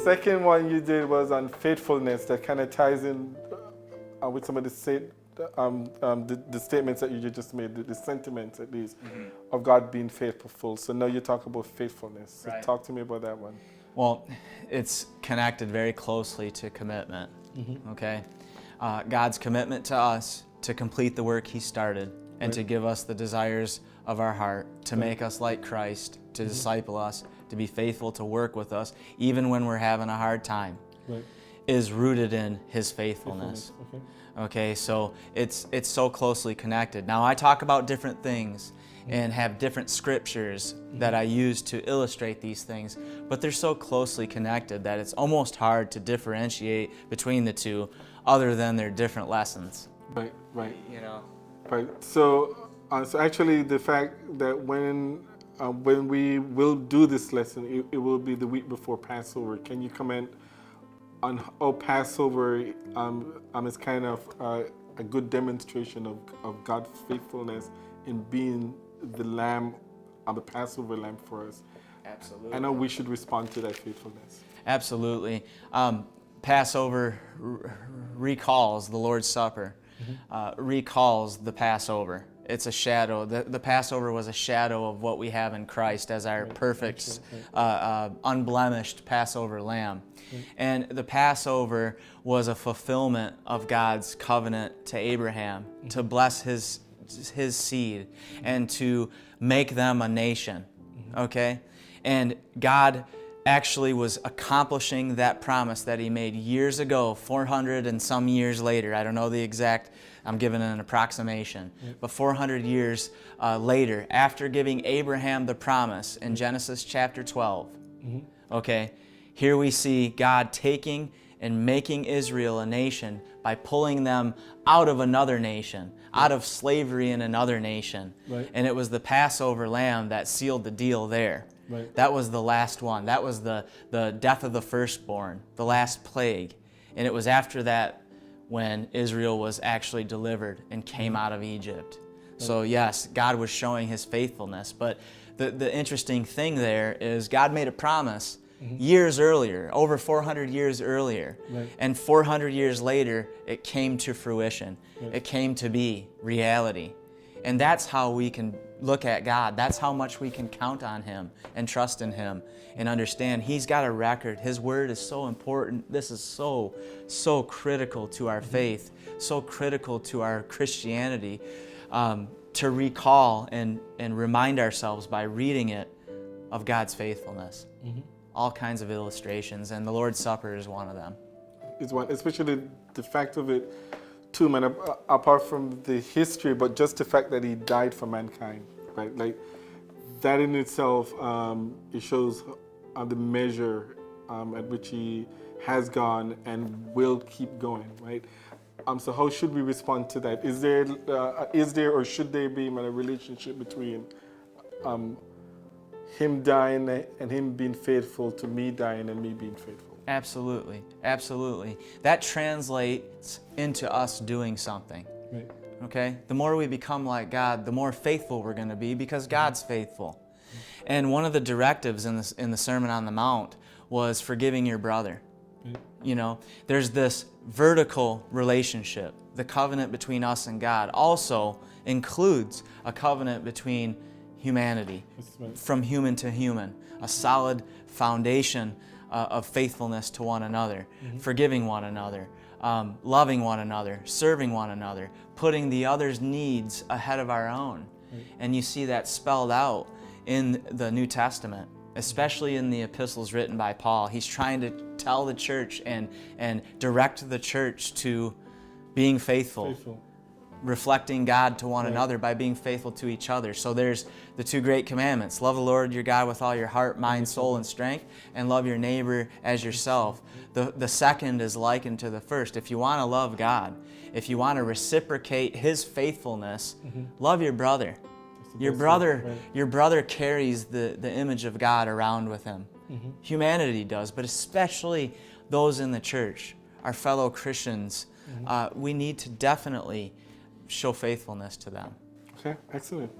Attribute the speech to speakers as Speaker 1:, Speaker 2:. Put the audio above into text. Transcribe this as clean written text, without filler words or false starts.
Speaker 1: second one you did was on faithfulness. That kind of ties in with some of the statements that you just made, the sentiments at least, of God being faithful. So now you talk about faithfulness. So
Speaker 2: Right.
Speaker 1: talk to me about that one.
Speaker 2: Well, it's connected very closely to commitment, okay? God's commitment to us to complete the work He started and to give us the desires of our heart, to make us like Christ, to disciple us, to be faithful, to work with us, even when we're having a hard time, is rooted in His faithfulness. Okay, so it's so closely connected. Now, I talk about different things and have different scriptures that I use to illustrate these things, but they're so closely connected that it's almost hard to differentiate between the two other than they're different lessons.
Speaker 1: Right.
Speaker 2: You know?
Speaker 1: Right. So actually, the fact that when we will do this lesson, it will be the week before Passover. Can you comment on how Passover is kind of a good demonstration of God's faithfulness in being the lamb, the Passover lamb for us?
Speaker 2: Absolutely.
Speaker 1: I know we should respond to that faithfulness.
Speaker 2: Absolutely. Passover recalls the Lord's Supper, recalls the Passover. It's a shadow. The Passover was a shadow of what we have in Christ as our perfect, unblemished Passover lamb. And the Passover was a fulfillment of God's covenant to Abraham to bless his seed and to make them a nation. Okay? And God actually was accomplishing that promise that He made years ago, 400 and some years later. I don't know the exact, I'm giving an approximation. But 400 years later, after giving Abraham the promise in Genesis chapter 12, okay, here we see God taking and making Israel a nation by pulling them out of another nation, out of slavery in another nation. And it was the Passover lamb that sealed the deal there. That was the last one. That was the death of the firstborn, the last plague. And it was after that when Israel was actually delivered and came out of Egypt. So yes, God was showing His faithfulness. But the interesting thing there is God made a promise years earlier, over 400 years earlier. And 400 years later, it came to fruition. It came to be reality. And that's how we can look at God. That's how much we can count on Him and trust in Him and understand He's got a record. His Word is so important. This is so critical to our faith, so critical to our Christianity, to recall and remind ourselves by reading it of God's faithfulness. All kinds of illustrations, and the Lord's Supper is one of them.
Speaker 1: It's one, especially the fact of it, too, man, apart from the history, but just the fact that He died for mankind, right? Like, that in itself, it shows the measure at which He has gone and will keep going, right? So how should we respond to that? Is there or should there be a relationship between Him dying and Him being faithful to me dying and me being faithful?
Speaker 2: Absolutely, absolutely. That translates into us doing something. Okay? The more we become like God, the more faithful we're going to be because God's faithful. And one of the directives in the Sermon on the Mount was forgiving your brother. You know, there's this vertical relationship. The covenant between us and God also includes a covenant between humanity, from human to human, a solid foundation of faithfulness to one another, forgiving one another, loving one another, serving one another, putting the other's needs ahead of our own. And you see that spelled out in the New Testament, especially in the epistles written by Paul. He's trying to tell the church and direct the church to being faithful. Reflecting God to one another by being faithful to each other. So there's the two great commandments. Love the Lord your God with all your heart, mind, soul, and strength, and love your neighbor as yourself. The second is likened to the first. If you want to love God, if you want to reciprocate His faithfulness, love your brother. Your brother carries the image of God around with him. Humanity does, but especially those in the church, our fellow Christians. We need to definitely show faithfulness to them.
Speaker 1: Okay, excellent.